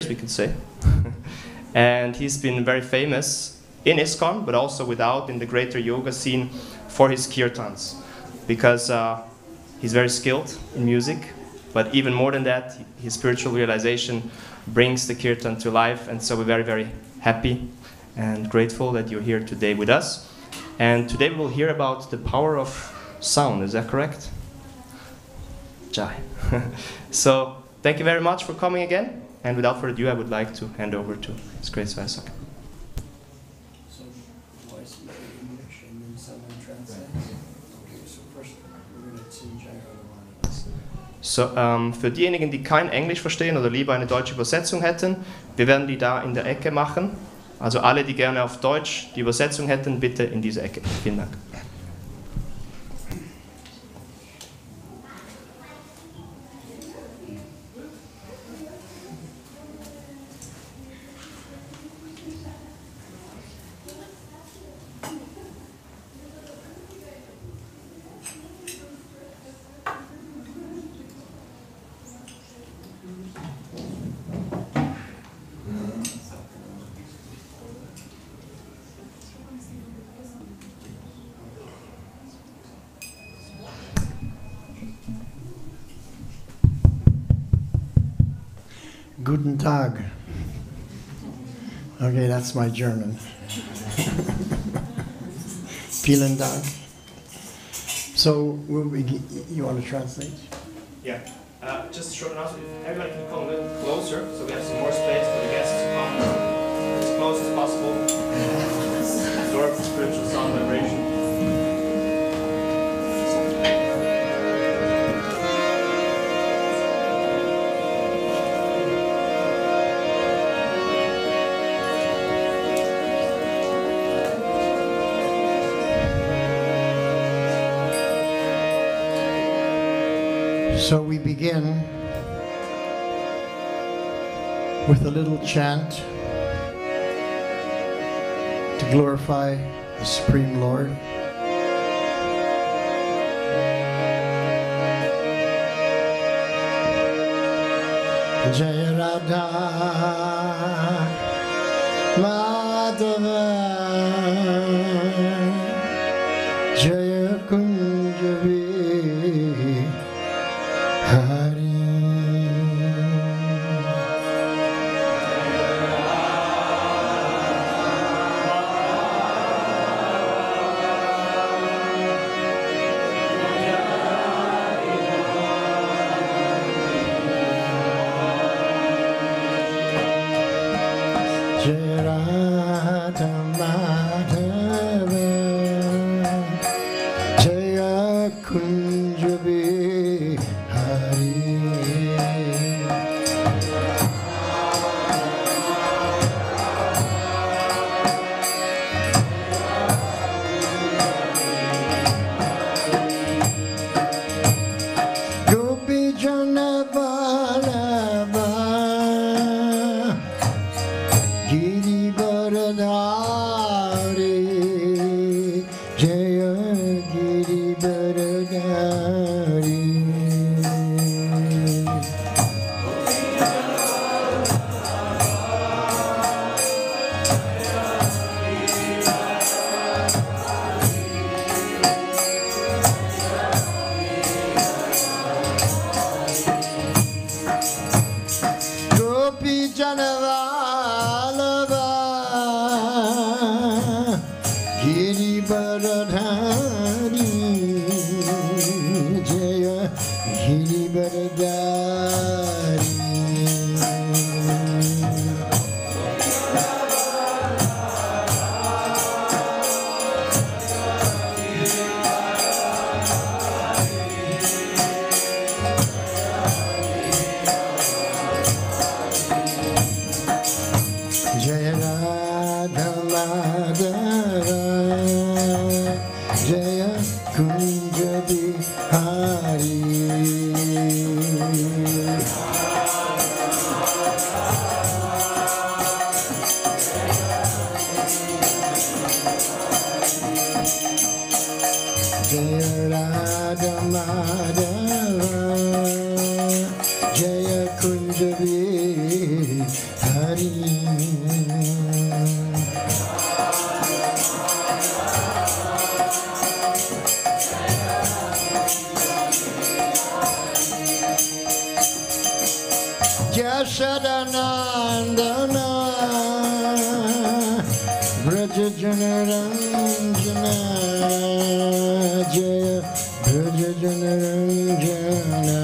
we can say. And he's been very famous in ISKCON, but also without, in the greater yoga scene, for his kirtans. Because he's very skilled in music, but even more than that, his spiritual realization brings the kirtan to life, and so we're very, very happy and grateful that you're here today with us. And today we'll hear about the power of sound, is that correct? Jai. So, thank you very much for coming again, and without further ado, I would like to hand over to His Grace Vaiyasaki. So, voice in English and then someone translates. Okay, so first we're going to sing Jai Radharani. So, für diejenigen, die kein Englisch verstehen oder lieber eine deutsche Übersetzung hätten, wir werden die da in der Ecke machen. Also alle, die gerne auf Deutsch die Übersetzung hätten, bitte in diese Ecke. Vielen Dank. Guten Tag. Okay, that's my German. Vielen Dank. So, you want to translate? Yeah. Just a short announcement. Everybody can come a little closer, so we have some more space for the guests to come as close as possible. Absorb the spiritual sound vibration. So we begin with a little chant to glorify the Supreme Lord. Jai Radha Madhava Jaya Kunjavi Hari. Jai Radha Madhava Jaya Kunjabi Hari. Gopi Jana Vallabha Giri Varadhari Jaya Giri Varadhari. Gopi Janavalava Giri Varadhari Jaya Giri Varadhari. Hari Jasadanandana Brajajanaranjana Jaya Brajajanaranjana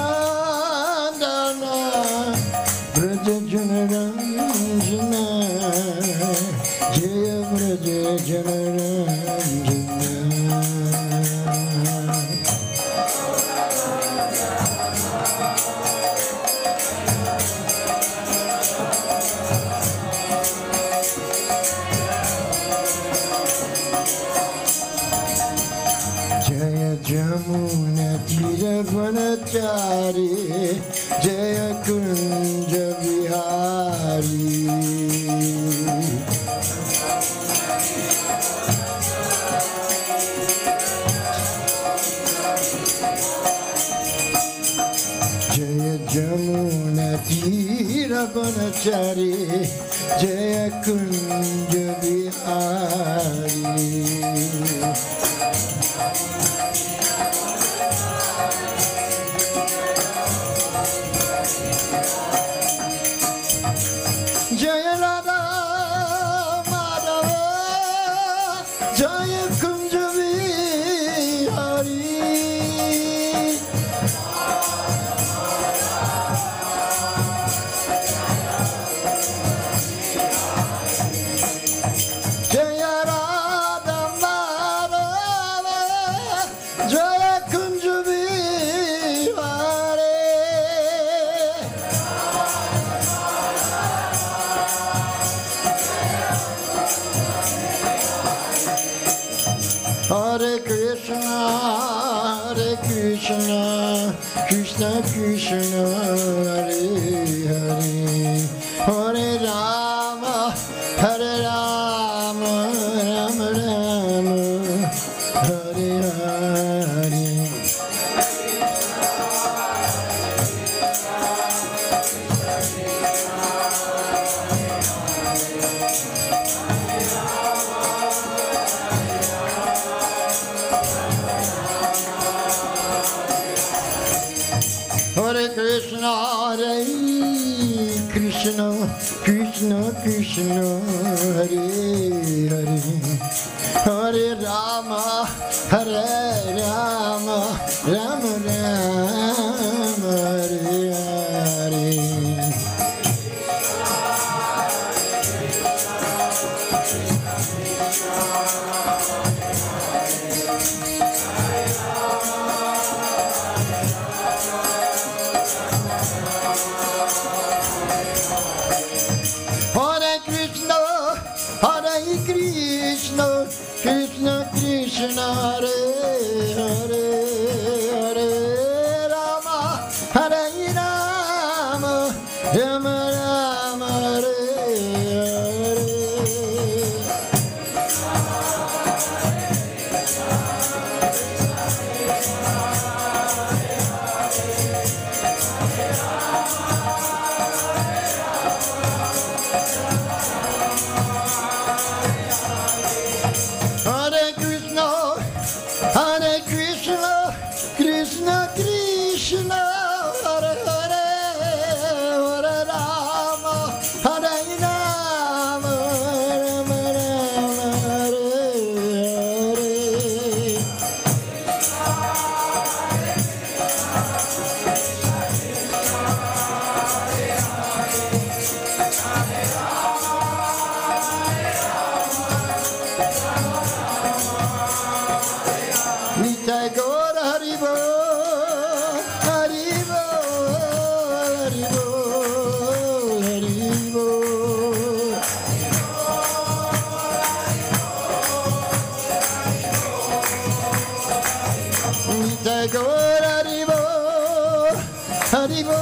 Jasadanandana Brajajanaranjana Jaya Brajajanaranjana Jaya Jamuna Tira Vanachari Jaya Kunja Vihari Jaya Jamuna Tira Vanachari Jaya Kunja Vihari Jaya Radha Madhava Jaya Kunja Vihari Jaya Radha Madhava Jaya Kunja Vihari Hare Krishna, Krishna Krishna, Hare Hare, Hare Rama, Hare Rama, Rama Rama, Hare Hare. Hare Krishna, Krishna Krishna, Hare Hare, Hare Rama, Hare Rama, Rama Rama, Hare Hare. Hare Krishna, Krishna Krishna, Hare Hare, Hare Rama, Hare Rama, Rama Rama, Hare Hare. Hare Krishna, Krishna Krishna, Hare Hare, Hare Rama, Hare Rama, Rama Rama, Hare Hare. Nitai Gaur Hari Bol, Hari Haribo,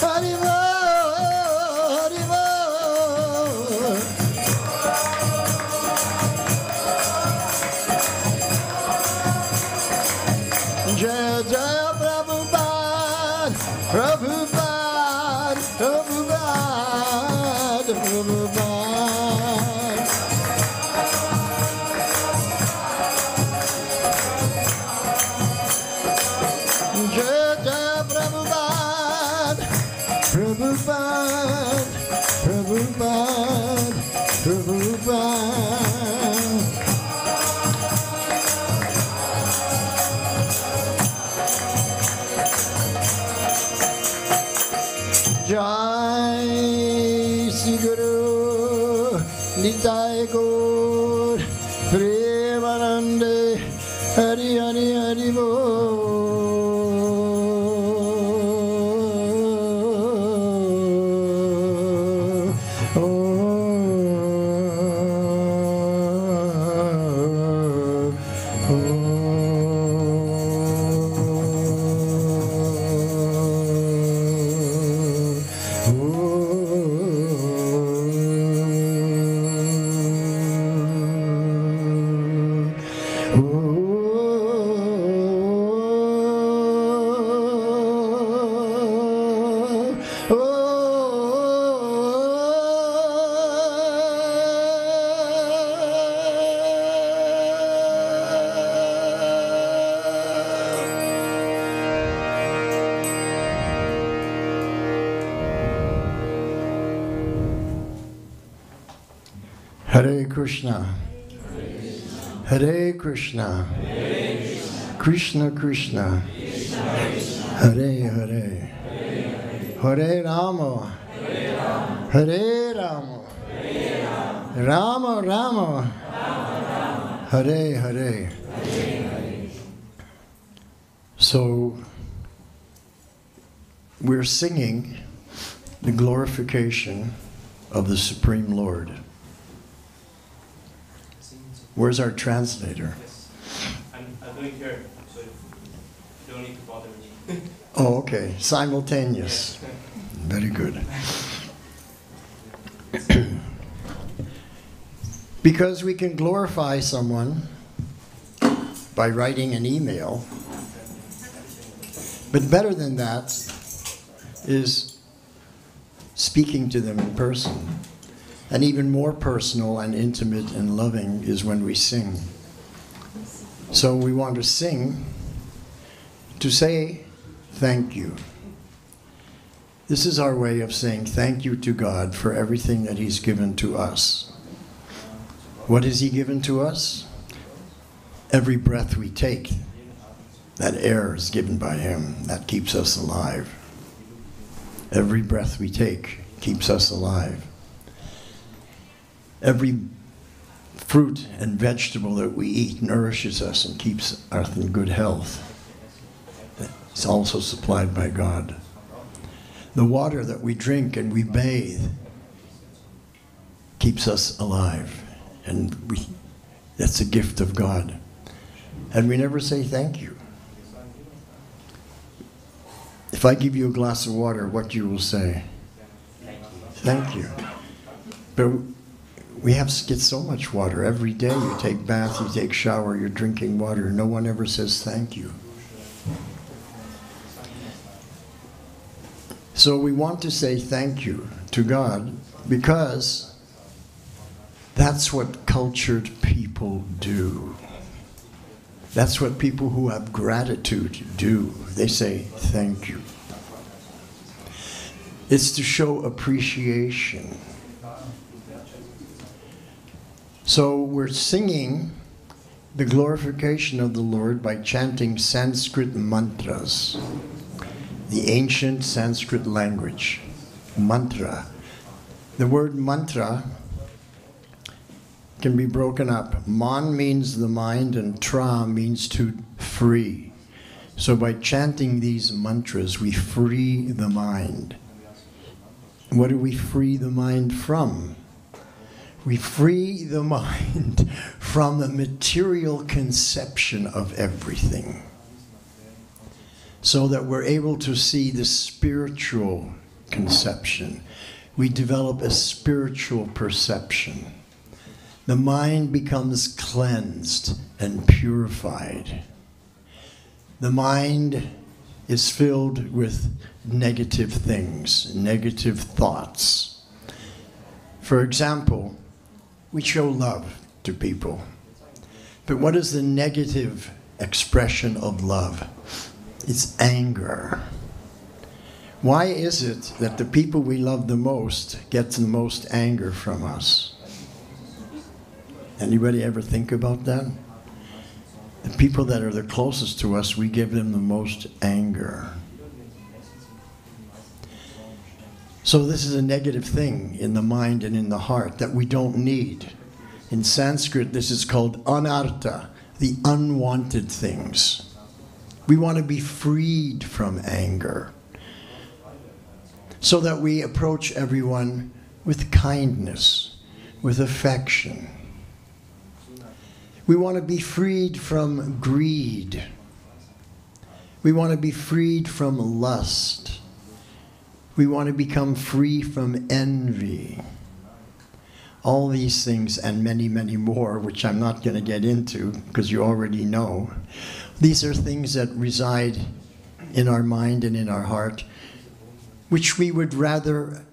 Haribo, Haribo. Jaya Jaya Prabhupada, Prabhupada, Prabhupada, Prabhupada. Jaya Jaya Prabhupada, Prabhupada, Prabhupada, Prabhupada. Jai Sri Guru Nitai Gaur Premanande Hari Hari Hari Hare Krishna, Hare Krishna, Krishna Krishna, Hare Hare, Hare Rama, Hare Rama, Rama Rama, Hare Hare. So we're singing the glorification of the Supreme Lord. Where's our translator? Yes. I'm doing here, so you don't need to bother me. Oh, okay. Simultaneous. Yes. Very good. Because we can glorify someone by writing an email, but better than that is speaking to them in person. And even more personal and intimate and loving is when we sing. So we want to sing to say thank you. This is our way of saying thank you to God for everything that He's given to us. What has He given to us? Every breath we take, that air is given by Him. That keeps us alive. Every breath we take keeps us alive. Every fruit and vegetable that we eat nourishes us and keeps us in good health. It's also supplied by God. The water that we drink and we bathe keeps us alive. And that's a gift of God. And we never say thank you. If I give you a glass of water, what you will say? Thank you. But we have to get so much water. Every day you take bath, you take shower, you're drinking water. No one ever says thank you. So we want to say thank you to God because that's what cultured people do. That's what people who have gratitude do. They say thank you. It's to show appreciation. So we're singing the glorification of the Lord by chanting Sanskrit mantras, the ancient Sanskrit language, mantra. The word mantra can be broken up. Man means the mind and tra means to free. So by chanting these mantras, we free the mind. What do we free the mind from? We free the mind from the material conception of everything. so that we're able to see the spiritual conception. We develop a spiritual perception. The mind becomes cleansed and purified. The mind is filled with negative things, negative thoughts. For example, we show love to people. But what is the negative expression of love? It's anger. Why is it that the people we love the most get the most anger from us? Anybody ever think about that? The people that are the closest to us, we give them the most anger. So this is a negative thing in the mind and in the heart that we don't need. In Sanskrit, this is called anartha, the unwanted things. We want to be freed from anger so that we approach everyone with kindness, with affection. We want to be freed from greed. We want to be freed from lust. We want to become free from envy. All these things and many, many more, which I'm not going to get into because you already know. These are things that reside in our mind and in our heart, which we would rather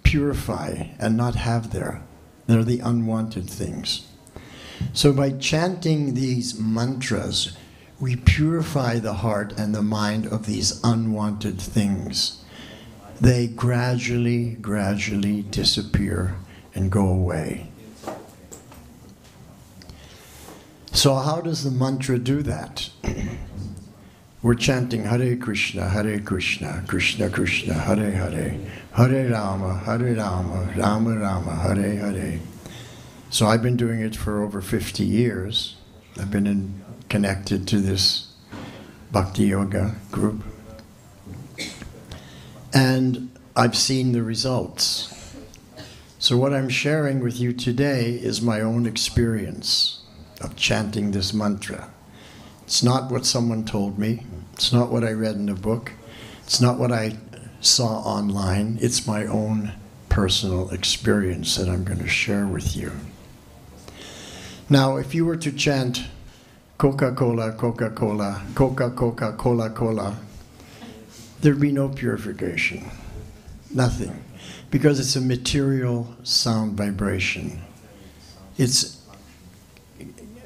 purify and not have there. They're the unwanted things. So by chanting these mantras, we purify the heart and the mind of these unwanted things. They gradually, gradually disappear and go away. So how does the mantra do that? We're chanting Hare Krishna, Krishna Krishna, Hare Hare, Hare Rama, Rama Rama, Hare Hare. So I've been doing it for over 50 years. I've been connected to this Bhakti Yoga group. And I've seen the results. So what I'm sharing with you today is my own experience of chanting this mantra. It's not what someone told me. It's not what I read in a book. It's not what I saw online. It's my own personal experience that I'm going to share with you. Now, if you were to chant Coca-Cola, Coca-Cola, Coca-Coca, Cola-Cola, there'd be no purification. Nothing. Because it's a material sound vibration. It's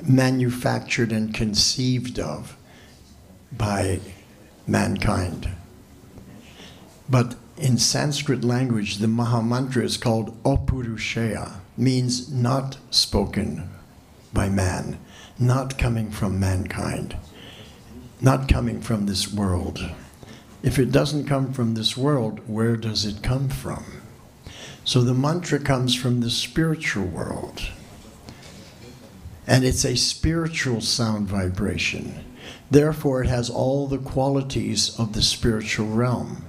manufactured and conceived of by mankind. But in Sanskrit language, the Maha Mantra is called Apurusheya, means not spoken by man, not coming from mankind, not coming from this world. If it doesn't come from this world, where does it come from? So the mantra comes from the spiritual world. And it's a spiritual sound vibration. Therefore, it has all the qualities of the spiritual realm.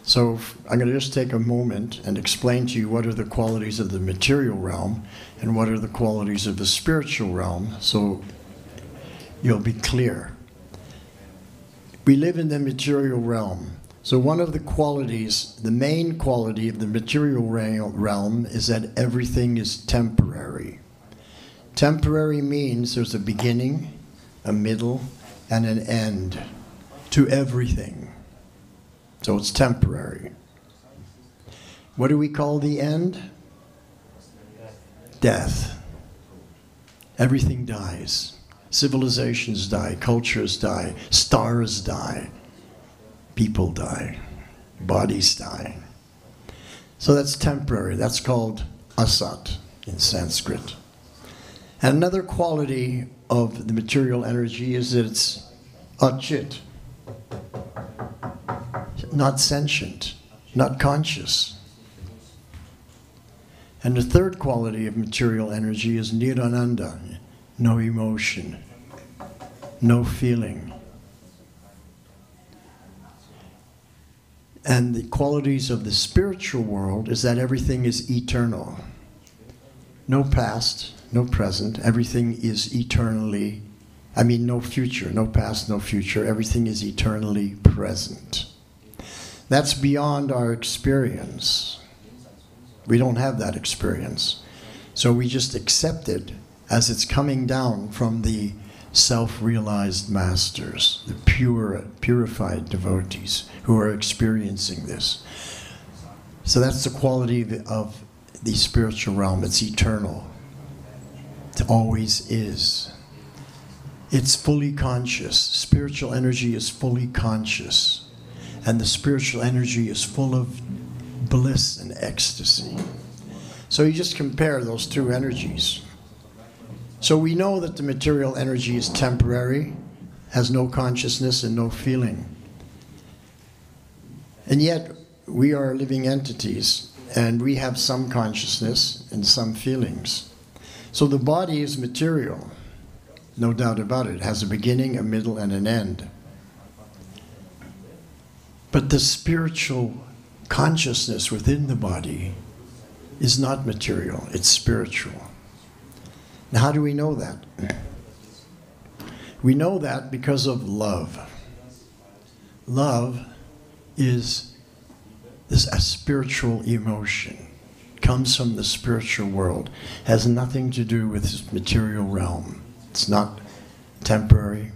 So I'm going to just take a moment and explain to you what are the qualities of the material realm and what are the qualities of the spiritual realm, so you'll be clear. We live in the material realm. So one of the qualities, the main quality of the material realm is that everything is temporary. Temporary means there's a beginning, a middle, and an end to everything. So it's temporary. What do we call the end? Death. Everything dies. Civilizations die, cultures die, stars die, people die, bodies die. So that's temporary. That's called asat in Sanskrit. And another quality of the material energy is that it's achit, not sentient, not conscious. And the third quality of material energy is nirananda, no emotion, no feeling. And the qualities of the spiritual world is that everything is eternal. No past, no present, everything is eternally I mean, no future, no past, no future. Everything is eternally present. That's beyond our experience. We don't have that experience. So we just accept it as it's coming down from the self-realized masters, the purified devotees who are experiencing this. So that's the quality of the spiritual realm. It's eternal. It always is. It's fully conscious. Spiritual energy is fully conscious. And the spiritual energy is full of bliss and ecstasy. So you just compare those two energies. So we know that the material energy is temporary, has no consciousness and no feeling. And yet, we are living entities, and we have some consciousness and some feelings. So the body is material, no doubt about it. It has a beginning, a middle, and an end. But the spiritual consciousness within the body is not material, it's spiritual. Now, how do we know that? We know that because of love. Love is a spiritual emotion. It comes from the spiritual world. It has nothing to do with this material realm. It's not temporary.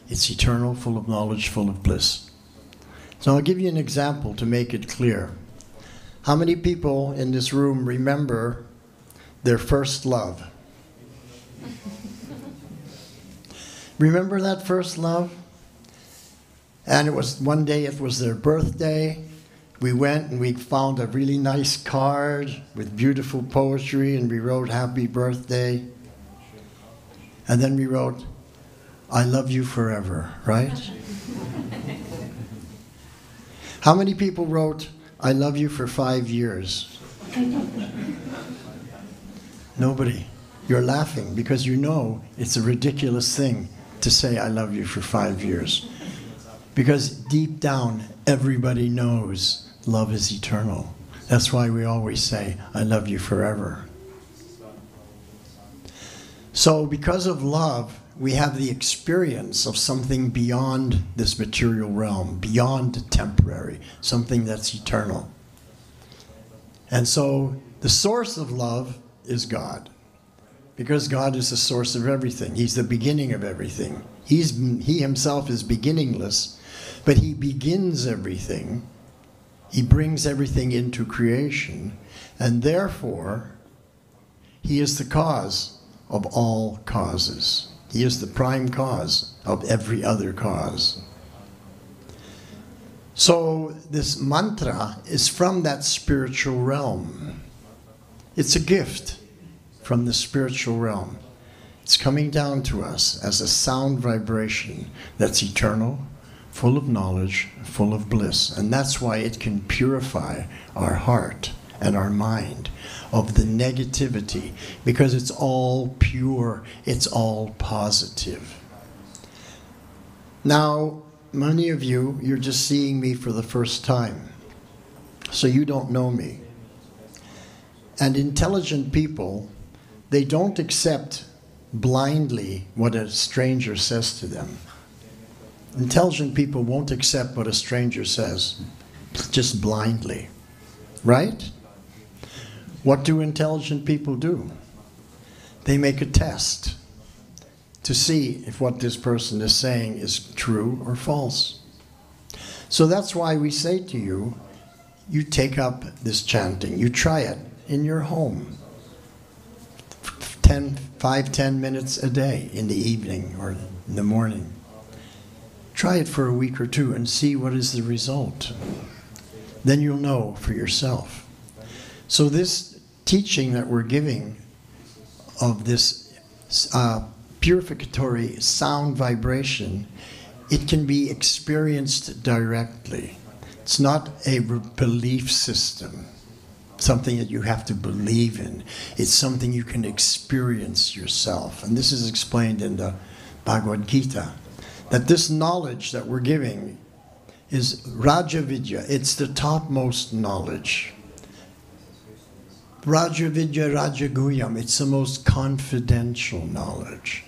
It's eternal, full of knowledge, full of bliss. So I'll give you an example to make it clear. How many people in this room remember their first love? Remember that first love? And it was one day, it was their birthday. We went and we found a really nice card with beautiful poetry, and we wrote happy birthday. And then we wrote, I love you forever, right? How many people wrote, I love you for 5 years? Nobody. You're laughing because you know it's a ridiculous thing to say I love you for 5 years. Because deep down, everybody knows love is eternal. That's why we always say, I love you forever. So because of love, we have the experience of something beyond this material realm, beyond temporary, something that's eternal. And so the source of love is God. Because God is the source of everything. He's the beginning of everything. He himself is beginningless, but he begins everything. He brings everything into creation, and therefore, he is the cause of all causes. He is the prime cause of every other cause. So this mantra is from that spiritual realm. It's a gift from the spiritual realm. It's coming down to us as a sound vibration that's eternal, full of knowledge, full of bliss. And that's why it can purify our heart and our mind of the negativity, because it's all pure, it's all positive. Now, many of you, you're just seeing me for the first time, so you don't know me. And intelligent people, they don't accept blindly what a stranger says to them. Intelligent people won't accept what a stranger says, just blindly. Right? What do intelligent people do? They make a test to see if what this person is saying is true or false. So that's why we say to you, you take up this chanting, you try it in your home. 5-10 minutes a day in the evening or in the morning. Try it for a week or two and see what is the result. Then you'll know for yourself. So this teaching that we're giving of this purificatory sound vibration, it can be experienced directly. It's not a belief system, something that you have to believe in. It's something you can experience yourself. And this is explained in the Bhagavad Gita, that this knowledge that we're giving is Raja Vidya. It's the topmost knowledge. Raja Vidya Raja Guhyam. It's the most confidential knowledge.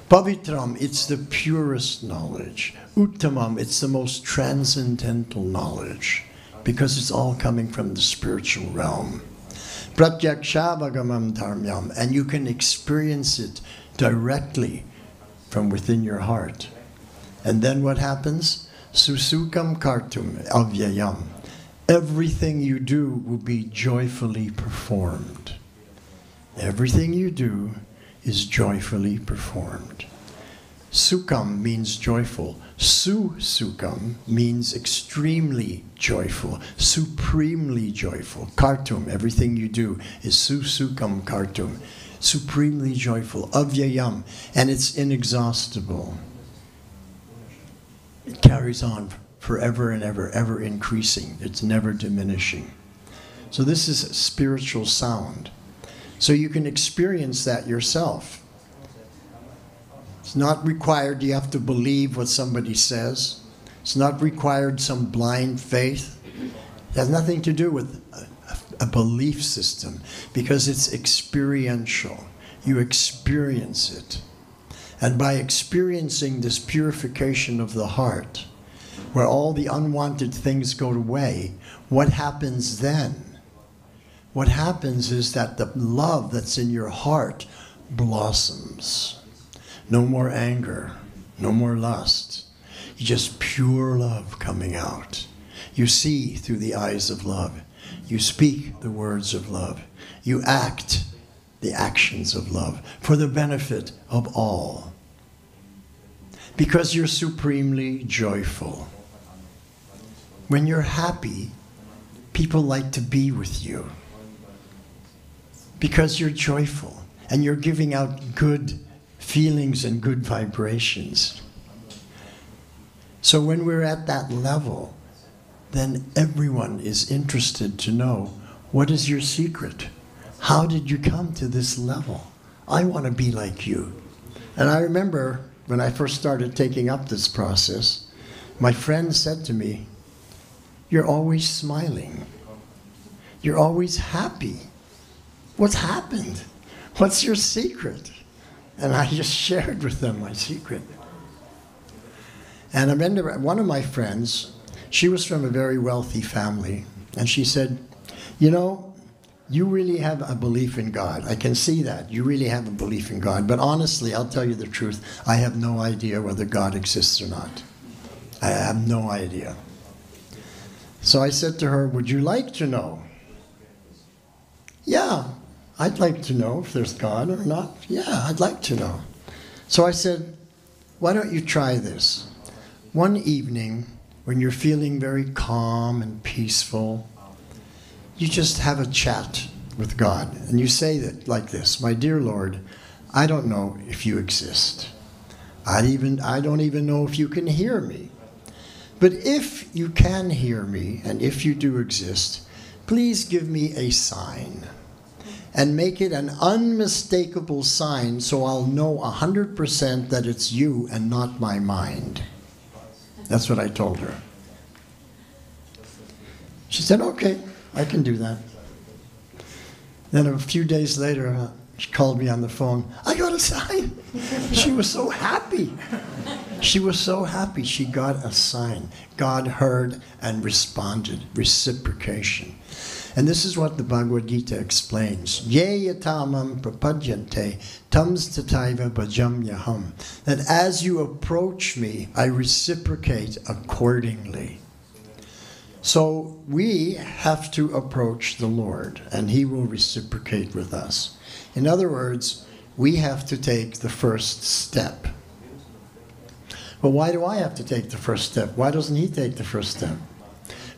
Pavitram, it's the purest knowledge. Uttamam, it's the most transcendental knowledge, because it's all coming from the spiritual realm. Pratyakshavagaman dharmyam, and you can experience it directly from within your heart. And then what happens? Susukam kartum avyayam. Everything you do will be joyfully performed. Everything you do is joyfully performed. Sukam means joyful. Sukam means extremely joyful, supremely joyful. Kartum, everything you do is sukam kartum, supremely joyful. Avyayam, and it's inexhaustible. It carries on forever and ever, ever increasing. It's never diminishing. So this is spiritual sound. So you can experience that yourself. It's not required you have to believe what somebody says. It's not required some blind faith. It has nothing to do with a belief system, because it's experiential. You experience it. And by experiencing this purification of the heart, where all the unwanted things go away, what happens then? What happens is that the love that's in your heart blossoms. No more anger, no more lust. Just pure love coming out. You see through the eyes of love. You speak the words of love. You act the actions of love for the benefit of all. Because you're supremely joyful. When you're happy, people like to be with you. Because you're joyful and you're giving out good feelings and good vibrations. So when we're at that level, then everyone is interested to know, what is your secret? How did you come to this level? I want to be like you. And I remember when I first started taking up this process, my friend said to me, you're always smiling. You're always happy. What's happened? What's your secret? And I just shared with them my secret. And I remember one of my friends, she was from a very wealthy family, and she said, you know, you really have a belief in God. I can see that. You really have a belief in God. But honestly, I'll tell you the truth, I have no idea whether God exists or not. I have no idea. So I said to her, would you like to know? Yeah, I'd like to know if there's God or not. Yeah, I'd like to know. So I said, why don't you try this? One evening, when you're feeling very calm and peaceful, you just have a chat with God. And you say that like this, my dear Lord, I don't know if you exist. I don't even know if you can hear me. But if you can hear me, and if you do exist, please give me a sign. And make it an unmistakable sign so I'll know 100% that it's you and not my mind. That's what I told her. She said, okay, I can do that. Then a few days later, she called me on the phone. I got a sign. She was so happy. She was so happy she got a sign. God heard and responded. Reciprocation. And this is what the Bhagavad Gita explains. Ye yatamam prapadyante tams tataiva bhajam yaham. That as you approach me, I reciprocate accordingly. So we have to approach the Lord, and He will reciprocate with us. In other words, we have to take the first step. Well, why do I have to take the first step? Why doesn't He take the first step?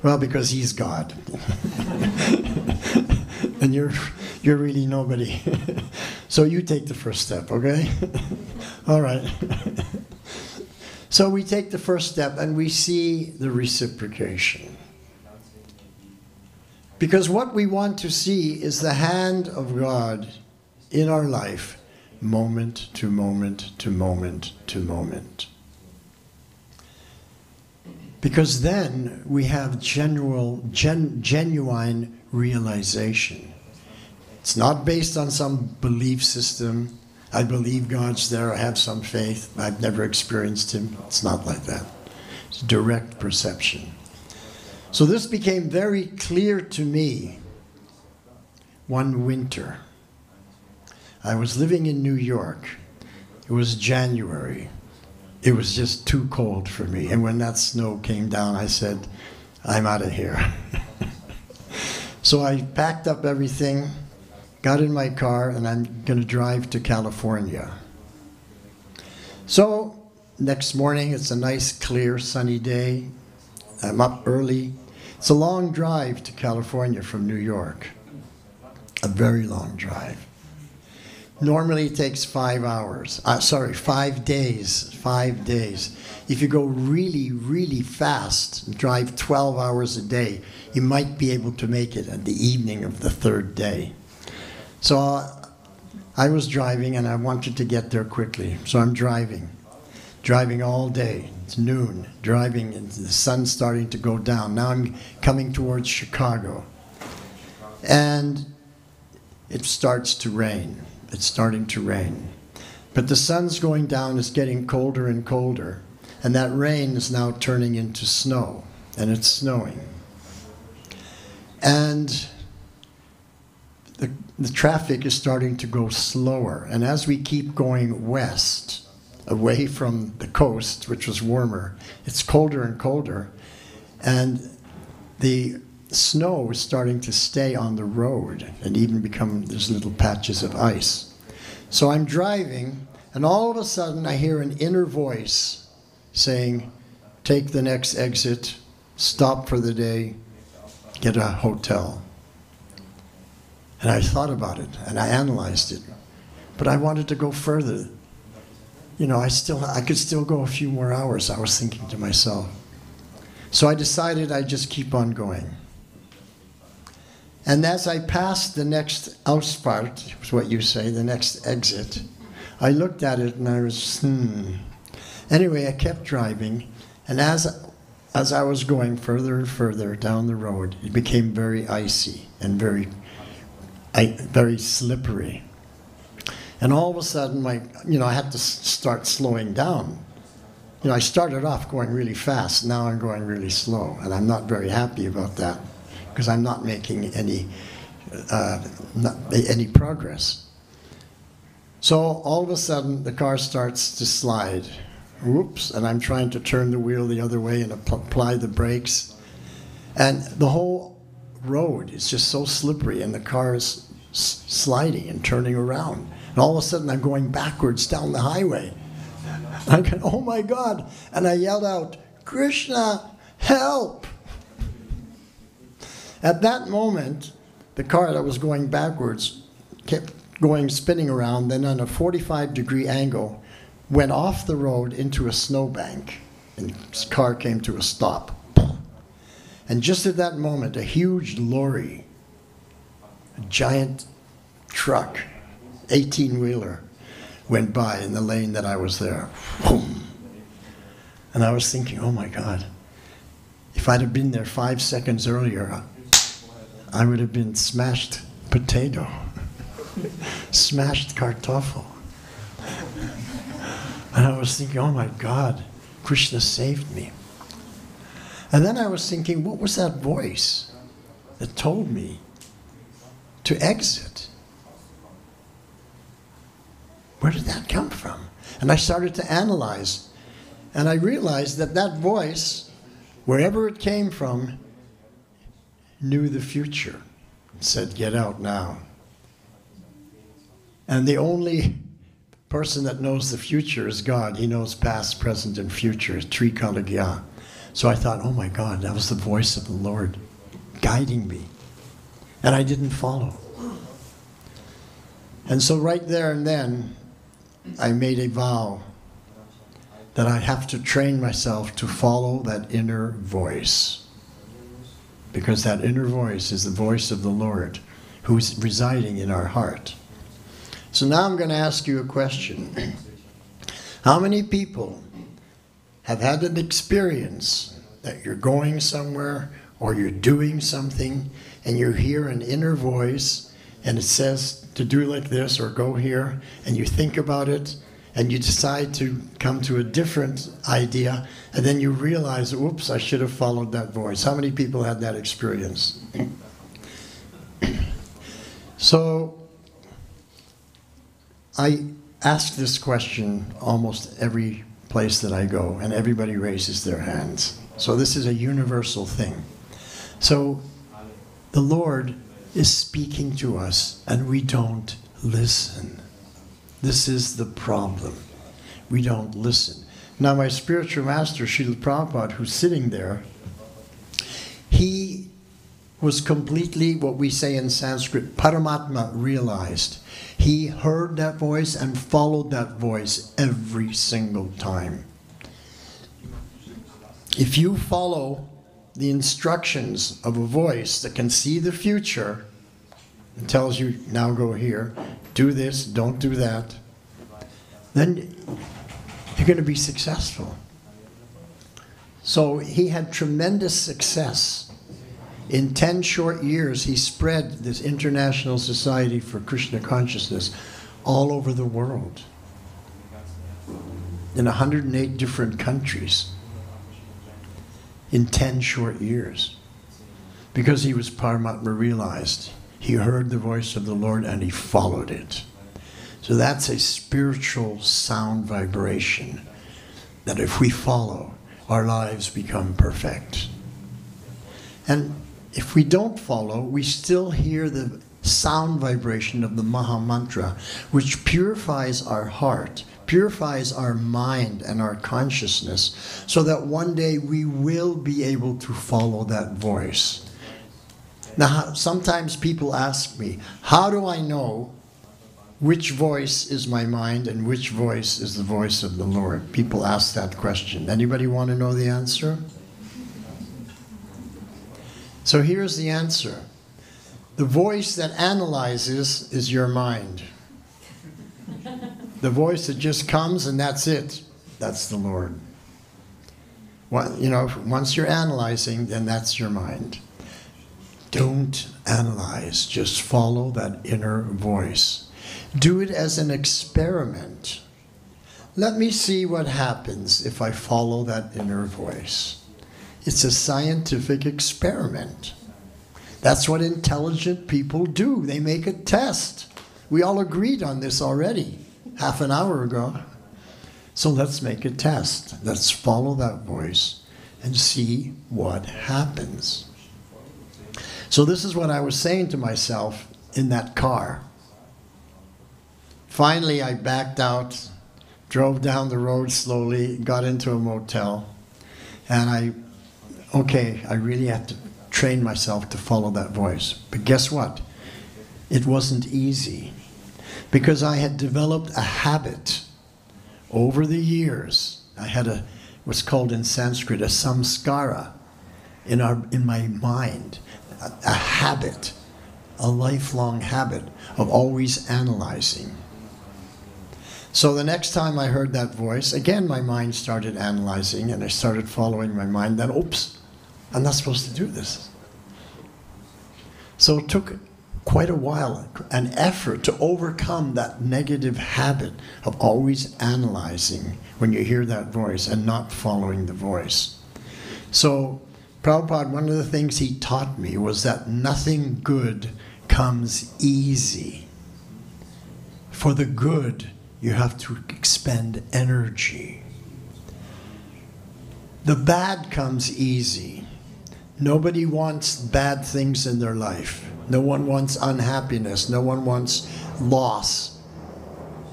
Well, because He's God. And you're really nobody. So you take the first step, okay? All right. So we take the first step and we see the reciprocation. Because what we want to see is the hand of God in our life, moment to moment to moment to moment. Because then we have genuine realization. It's not based on some belief system. I believe God's there, I have some faith, I've never experienced him. It's not like that. It's direct perception. So this became very clear to me one winter. I was living in New York. It was January. It was just too cold for me. And when that snow came down, I said, I'm out of here. So I packed up everything, got in my car, and I'm going to drive to California. So next morning, it's a nice, clear, sunny day. I'm up early. It's a long drive to California from New York. A very long drive. Normally it takes 5 hours. 5 days. 5 days. If you go really, really fast, drive 12 hours a day, you might be able to make it at the evening of the third day. So I was driving and I wanted to get there quickly. So I'm driving all day. It's noon, driving, and the sun's starting to go down. Now I'm coming towards Chicago. And it starts to rain. It's starting to rain. But the sun's going down, it's getting colder and colder. And that rain is now turning into snow. And it's snowing. And the traffic is starting to go slower. And as we keep going west, away from the coast, which was warmer, it's colder and colder. And the snow is starting to stay on the road and even there's little patches of ice. So I'm driving, and all of a sudden I hear an inner voice saying, take the next exit, stop for the day, get a hotel. And I thought about it, and I analyzed it. But I wanted to go further. You know, I could still go a few more hours, I was thinking to myself. So I decided I'd just keep on going. And as I passed the next Ausfahrt, is what you say, the next exit, I looked at it and I was, Anyway, I kept driving, and as I was going further and further down the road, it became very icy and very slippery. And all of a sudden, I had to start slowing down. You know, I started off going really fast. Now I'm going really slow, and I'm not very happy about that because I'm not making any progress. So all of a sudden, the car starts to slide. Whoops! And I'm trying to turn the wheel the other way and apply the brakes, and the whole road is just so slippery, and the car is sliding and turning around. And all of a sudden, I'm going backwards down the highway. I go, oh my God! And I yelled out, Krishna, help! At that moment, the car that was going backwards kept spinning around, then on a 45-degree angle, went off the road into a snowbank, and the car came to a stop. And just at that moment, a huge lorry, a giant truck, 18-wheeler, went by in the lane that I was there. Boom. And I was thinking, oh my God, if I'd have been there 5 seconds earlier, I would have been smashed potato, smashed kartoffel. And I was thinking, oh my God, Krishna saved me. And then I was thinking, what was that voice that told me to exit? Where did that come from? And I started to analyze. And I realized that voice, wherever it came from, knew the future. It said, get out now. And the only person that knows the future is God. He knows past, present, and future. Trikaligya. So I thought, oh my God, that was the voice of the Lord guiding me. And I didn't follow. And so right there and then, I made a vow that I have to train myself to follow that inner voice. Because that inner voice is the voice of the Lord who's residing in our heart. So now I'm going to ask you a question. How many people have had an experience that you're going somewhere or you're doing something and you hear an inner voice and it says to do like this or go here, and you think about it, and you decide to come to a different idea, and then you realize, oops, I should have followed that voice. How many people had that experience? So I ask this question almost every place that I go, and everybody raises their hands. So this is a universal thing. So the Lord is speaking to us, and we don't listen. This is the problem. We don't listen. Now, my spiritual master, Srila Prabhupada, who's sitting there, he was completely, what we say in Sanskrit, Paramatma realized. He heard that voice and followed that voice every single time. If you follow the instructions of a voice that can see the future, it tells you, now go here, do this, don't do that, then you're going to be successful. So he had tremendous success. In 10 short years, he spread this International Society for Krishna Consciousness all over the world, in 108 different countries, in 10 short years, because he was Paramatma realized. He heard the voice of the Lord and he followed it. So that's a spiritual sound vibration that if we follow, our lives become perfect. And if we don't follow, we still hear the sound vibration of the Maha Mantra, which purifies our heart, purifies our mind and our consciousness, so that one day we will be able to follow that voice. Now, sometimes people ask me, how do I know which voice is my mind and which voice is the voice of the Lord? People ask that question. Anybody want to know the answer? So here's the answer. The voice that analyzes is your mind. The voice that just comes and that's it. That's the Lord. Once you're analyzing, then that's your mind. Don't analyze. Just follow that inner voice. Do it as an experiment. Let me see what happens if I follow that inner voice. It's a scientific experiment. That's what intelligent people do. They make a test. We all agreed on this already, half an hour ago. So let's make a test. Let's follow that voice and see what happens. So this is what I was saying to myself in that car. Finally, I backed out, drove down the road slowly, got into a motel, and I really have to train myself to follow that voice. But guess what? It wasn't easy, because I had developed a habit over the years. I had what's called in Sanskrit a samskara in my mind. A habit, a lifelong habit of always analyzing. So the next time I heard that voice, again my mind started analyzing and I started following my mind. Then, oops, I'm not supposed to do this. So it took quite a while, an effort to overcome that negative habit of always analyzing when you hear that voice and not following the voice. So Prabhupada, one of the things he taught me was that nothing good comes easy. For the good, you have to expend energy. The bad comes easy. Nobody wants bad things in their life. No one wants unhappiness. No one wants loss.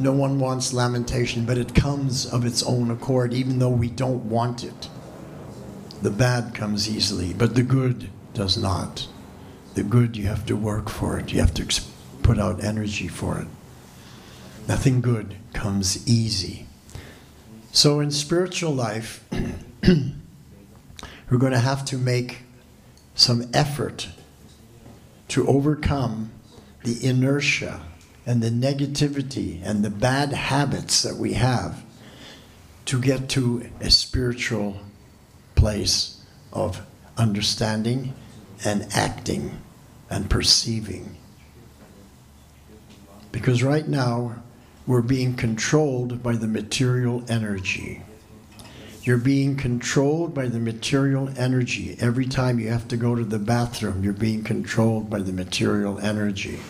No one wants lamentation, but it comes of its own accord, even though we don't want it. The bad comes easily, but the good does not. The good, you have to work for it. You have to put out energy for it. Nothing good comes easy. So in spiritual life, we're going to have to make some effort to overcome the inertia and the negativity and the bad habits that we have to get to a spiritual place of understanding and acting and perceiving. Because right now, we're being controlled by the material energy. You're being controlled by the material energy. Every time you have to go to the bathroom, you're being controlled by the material energy.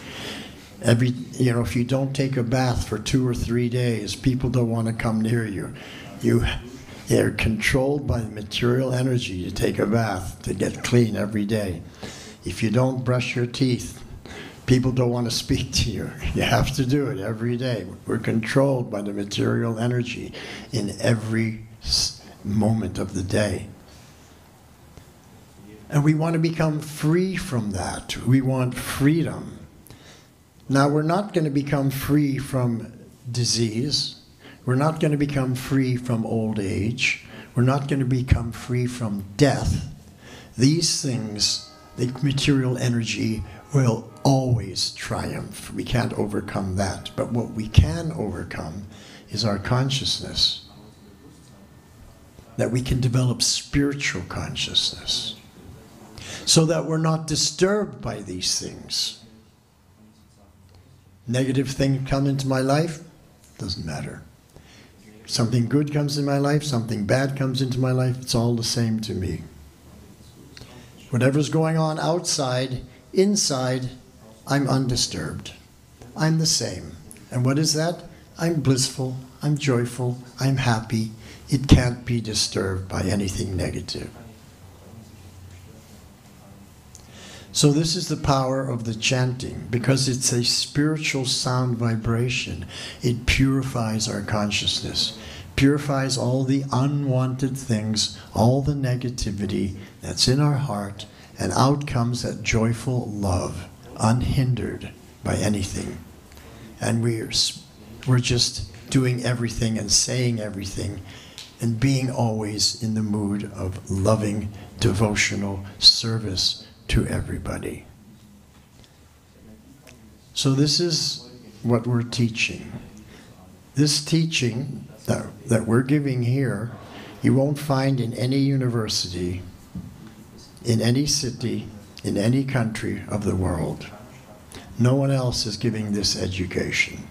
If you don't take a bath for 2 or 3 days, people don't want to come near you. They're controlled by the material energy to take a bath, to get clean every day. If you don't brush your teeth, people don't want to speak to you. You have to do it every day. We're controlled by the material energy in every moment of the day. And we want to become free from that. We want freedom. Now, we're not going to become free from disease. We're not going to become free from old age. We're not going to become free from death. These things, the material energy, will always triumph. We can't overcome that. But what we can overcome is our consciousness. That we can develop spiritual consciousness. So that we're not disturbed by these things. Negative thing come into my life, doesn't matter. Something good comes in my life, something bad comes into my life, it's all the same to me. Whatever's going on outside, inside, I'm undisturbed. I'm the same. And what is that? I'm blissful, I'm joyful, I'm happy. It can't be disturbed by anything negative. So this is the power of the chanting, because it's a spiritual sound vibration. It purifies our consciousness, purifies all the unwanted things, all the negativity that's in our heart, and out comes that joyful love, unhindered by anything. And we're just doing everything and saying everything and being always in the mood of loving, devotional service to everybody. So this is what we're teaching. This teaching that we're giving here, you won't find in any university, in any city, in any country of the world. No one else is giving this education.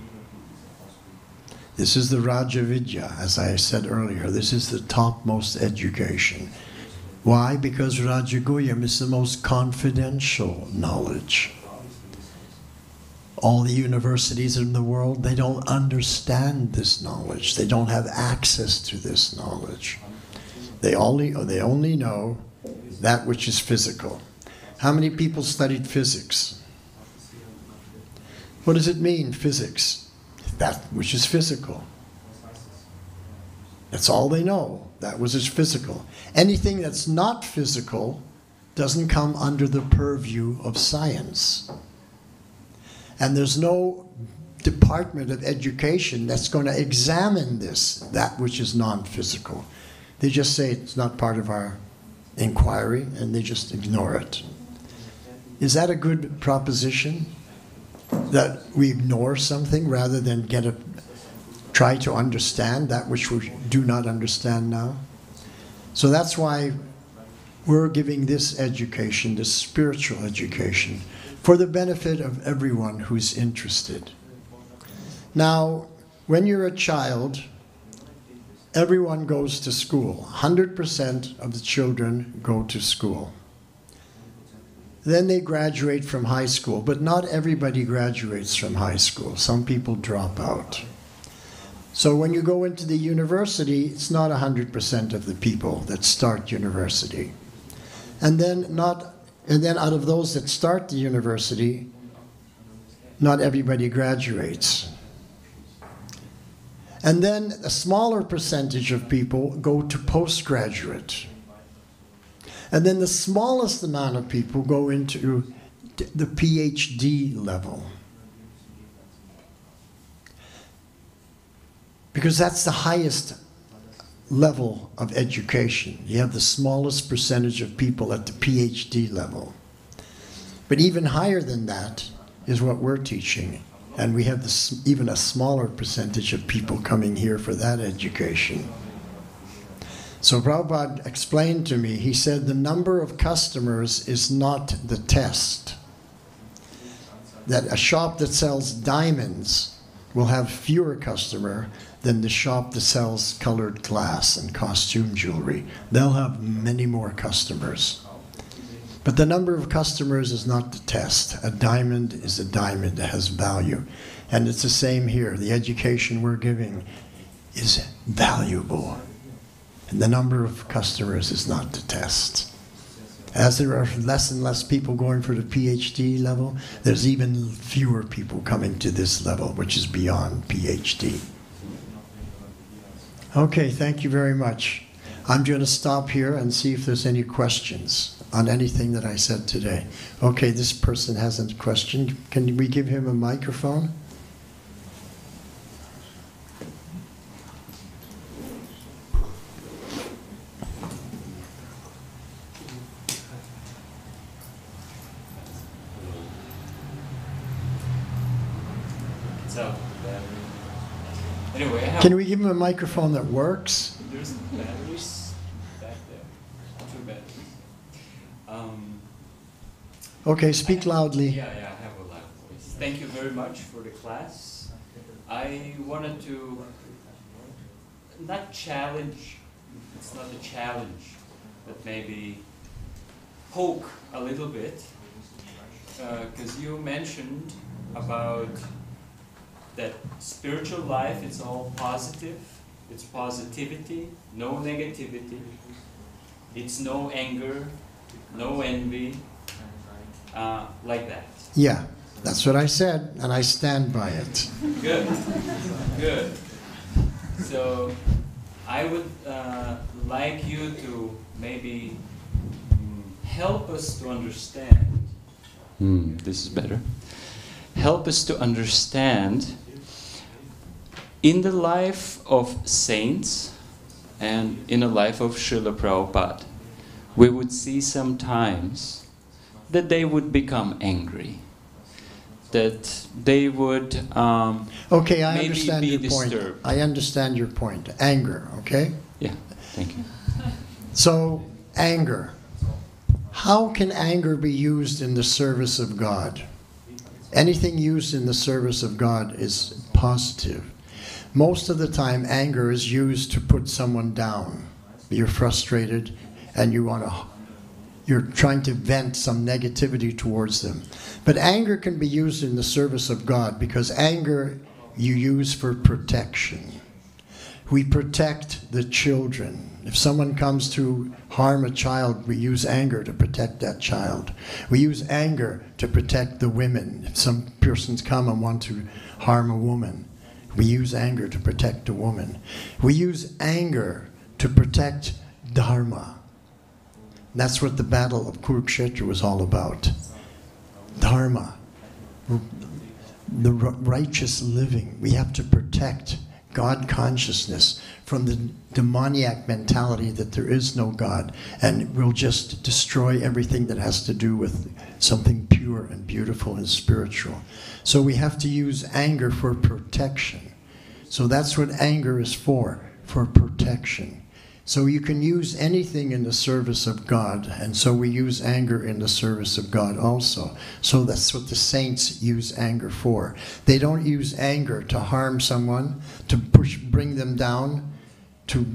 This is the Raja Vidya, as I said earlier. This is the topmost education. Why? Because Rajaguhyam is the most confidential knowledge. All the universities in the world, they don't understand this knowledge. They don't have access to this knowledge. They only know that which is physical. How many people studied physics? What does it mean, physics? That which is physical. That's all they know. That which is physical. Anything that's not physical doesn't come under the purview of science. And there's no department of education that's going to examine that which is non-physical. They just say it's not part of our inquiry, and they just ignore it. Is that a good proposition? That we ignore something rather than try to understand that which we do not understand now? So that's why we're giving this education, this spiritual education, for the benefit of everyone who's interested. Now, when you're a child, everyone goes to school. 100% of the children go to school. Then they graduate from high school, but not everybody graduates from high school. Some people drop out. So when you go into the university, it's not 100% of the people that start university. And then out of those that start the university, not everybody graduates. And then a smaller percentage of people go to postgraduate. And then the smallest amount of people go into the PhD level. Because that's the highest level of education. You have the smallest percentage of people at the PhD level. But even higher than that is what we're teaching. And we have even a smaller percentage of people coming here for that education. So Prabhupada explained to me, he said the number of customers is not the test. that a shop that sells diamonds will have fewer customers than the shop that sells colored glass and costume jewelry. They'll have many more customers. But the number of customers is not the test. A diamond is a diamond that has value. And it's the same here. The education we're giving is valuable. And the number of customers is not the test. As there are less and less people going for the PhD level, there's even fewer people coming to this level, which is beyond PhD. Okay, thank you very much. I'm going to stop here and see if there's any questions on anything that I said today. Okay, this person has a question. Can we give him a microphone? Anyway, can we give him a microphone that works? There's batteries back there. 2 batteries. Okay, speak loudly. Yeah, I have a loud voice. Thank you very much for the class. I wanted to not challenge, it's not a challenge, but maybe poke a little bit. Because you mentioned about that spiritual life, it's all positive, it's positivity, no negativity, it's no anger, no envy, like that. Yeah, that's what I said, and I stand by it. Good, good. So I would like you to maybe help us to understand. This is better. Help us to understand in the life of saints and in the life of Srila Prabhupada, we would see sometimes that they would become angry, that they would okay, I maybe understand be your disturbed. point. I understand your point. Anger, okay? Yeah, thank you. So, anger. How can anger be used in the service of God? Anything used in the service of God is positive. Most of the time, anger is used to put someone down. You're frustrated and you're trying to vent some negativity towards them. But anger can be used in the service of God because anger you use for protection. We protect the children. If someone comes to harm a child, we use anger to protect that child. We use anger to protect the women. If some persons come and want to harm a woman, we use anger to protect a woman. We use anger to protect Dharma. That's what the Battle of Kurukshetra was all about. Dharma, the righteous living. We have to protect God consciousness from the demoniac mentality that there is no God and will just destroy everything that has to do with something pure and beautiful and spiritual. So we have to use anger for protection. So that's what anger is for protection. So you can use anything in the service of God, and so we use anger in the service of God also. So that's what the saints use anger for. They don't use anger to harm someone, to bring them down, to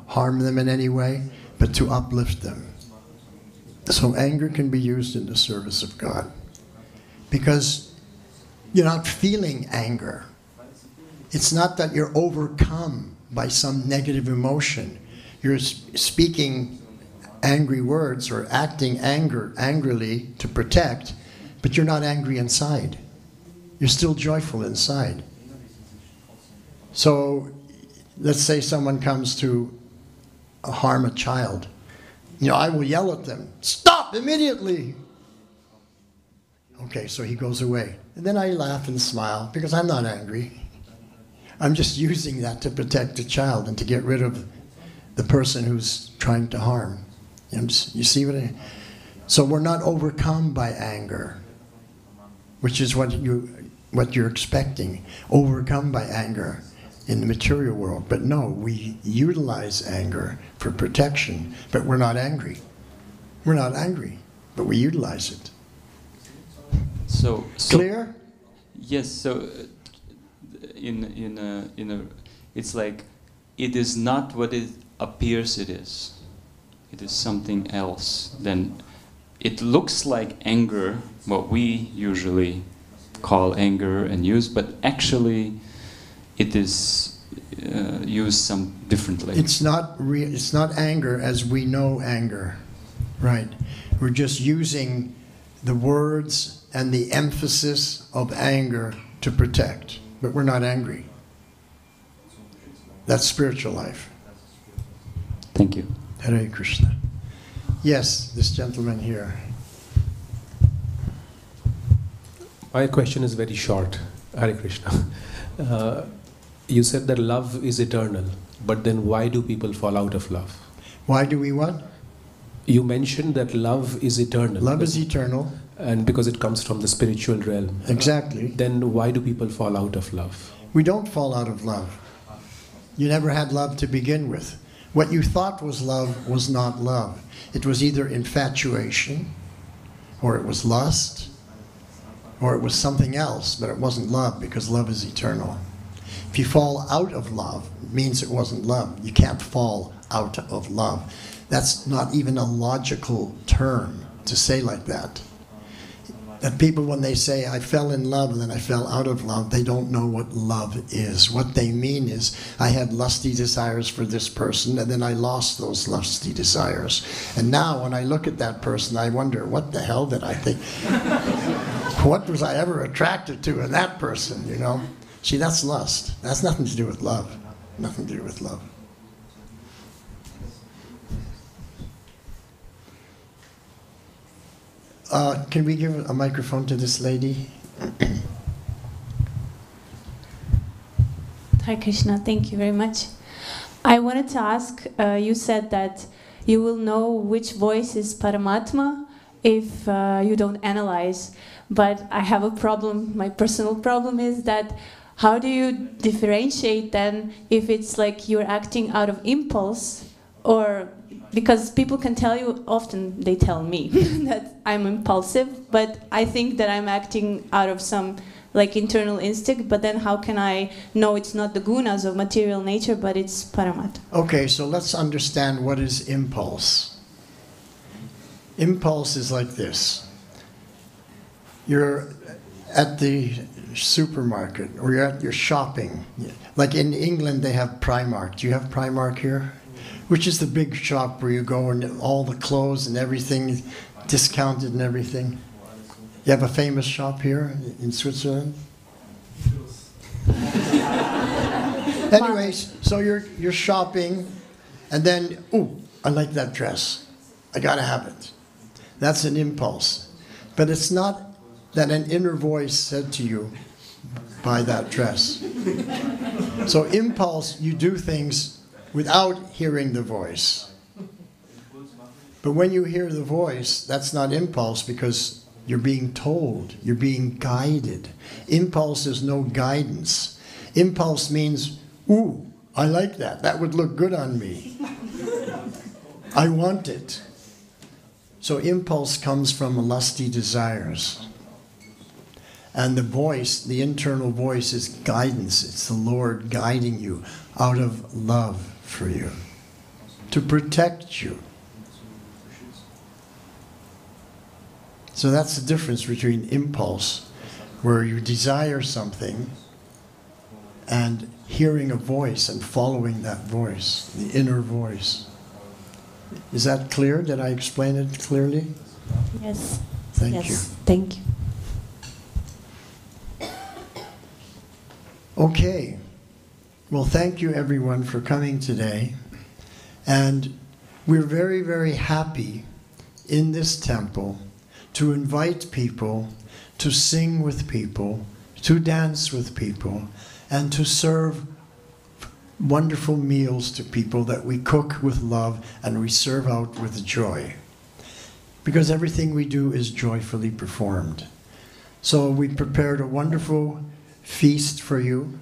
harm them in any way, but to uplift them. So anger can be used in the service of God. Because you're not feeling anger. It's not that you're overcome by some negative emotion. You're speaking angry words or acting angrily to protect, but you're not angry inside. You're still joyful inside. So let's say someone comes to harm a child. I will yell at them, "Stop immediately!" Okay, so he goes away. And then I laugh and smile because I'm not angry. I'm just using that to protect the child and to get rid of the person who's trying to harm. You see what I mean? So we're not overcome by anger, which is what you're expecting. Overcome by anger in the material world. But no, we utilize anger for protection, but we're not angry. We're not angry, but we utilize it. Clear? Yes. So, it's like it is not what it appears it is. It is something else. Then it looks like anger, what we usually call anger and use, but actually it is used some differently. It's not anger as we know anger, right? We're just using the words and the emphasis of anger to protect, but we're not angry. That's spiritual life. Thank you. Hare Krishna. Yes, this gentleman here. My question is very short. Hare Krishna. You said that love is eternal, but then why do people fall out of love? Why do we what? You mentioned that love is eternal. Love is eternal. And because it comes from the spiritual realm. Exactly. Then why do people fall out of love? We don't fall out of love. You never had love to begin with. What you thought was love was not love. It was either infatuation, or it was lust, or it was something else, but it wasn't love, because love is eternal. If you fall out of love, it means it wasn't love. You can't fall out of love. That's not even a logical term to say like that. That people, when they say, I fell in love and then I fell out of love, they don't know what love is. What they mean is, I had lusty desires for this person and then I lost those lusty desires. And now when I look at that person, I wonder, what the hell did I think? What was I ever attracted to in that person, you know? See, that's lust. That's nothing to do with love. Nothing to do with love. Can we give a microphone to this lady? Hare Krishna, thank you very much. I wanted to ask, you said that you will know which voice is Paramatma if you don't analyze. But I have a problem. My personal problem is that how do you differentiate then if it's like you're acting out of impulse, or because people can tell you, often they tell me that I'm impulsive, but I think that I'm acting out of some like internal instinct, but then how can I know it's not the gunas of material nature, but it's Paramatma? Okay, so let's understand what is impulse. Impulse is like this. You're at the supermarket, or you're shopping. Like in England, they have Primark. Do you have Primark here? Which is the big shop where you go and all the clothes and everything discounted and everything. You have a famous shop here in Switzerland? Anyways, so you're shopping, and then, ooh, I like that dress. I gotta have it. That's an impulse. But it's not that an inner voice said to you, buy that dress. So impulse, you do things without hearing the voice. But when you hear the voice, that's not impulse, because you're being told, you're being guided. Impulse is no guidance. Impulse means, ooh, I like that. That would look good on me. I want it. So impulse comes from lusty desires. And the voice, the internal voice, is guidance. It's the Lord guiding you out of love for you, to protect you. So that's the difference between impulse, where you desire something, and hearing a voice and following that voice, the inner voice. Is that clear? Did I explain it clearly? Yes. Thank you. Thank you. Okay. Well, thank you everyone for coming today. And we're very, very happy in this temple to invite people, to sing with people, to dance with people, and to serve wonderful meals to people that we cook with love and we serve out with joy. Because everything we do is joyfully performed. So we prepared a wonderful feast for you,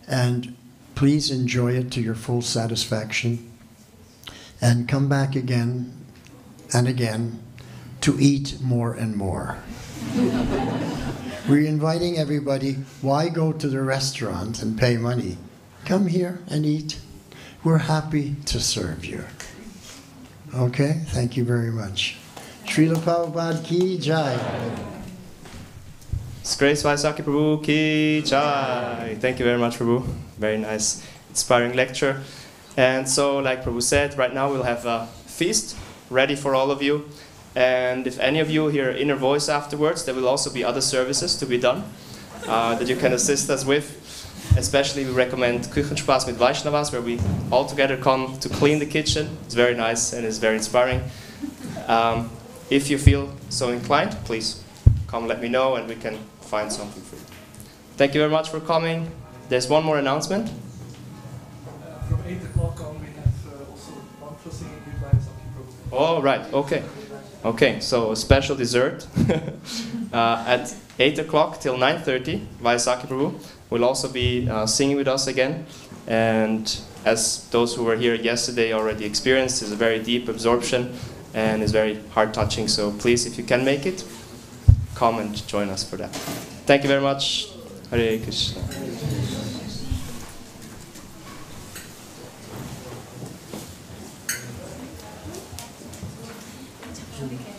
and please enjoy it to your full satisfaction, and come back again and again to eat more and more. We're inviting everybody. Why go to the restaurant and pay money? Come here and eat. We're happy to serve you. Okay? Thank you very much. Srila Prabhupada ki jai. His Grace Vaiyasaki Prabhu ki jai. Thank you very much, Prabhu. Very nice, inspiring lecture. And so, like Prabhu said, right now we'll have a feast ready for all of you. And if any of you hear inner voice afterwards, there will also be other services to be done that you can assist us with. Especially we recommend Küchenspaß mit Vaishnavas, where we all together come to clean the kitchen. It's very nice and it's very inspiring. If you feel so inclined, please come let me know and we can find something for you. Thank you very much for coming. There's one more announcement. From 8 o'clock on, we have also mantra singing with Vaiyasaki Prabhu. Oh, right, okay. Okay, so a special dessert at 8 o'clock till 9:30, Vaiyasaki Prabhu will also be singing with us again. And as those who were here yesterday already experienced, it's a very deep absorption and is very heart-touching. So please, if you can make it, come and join us for that. Thank you very much. Hare Krishna. Should we get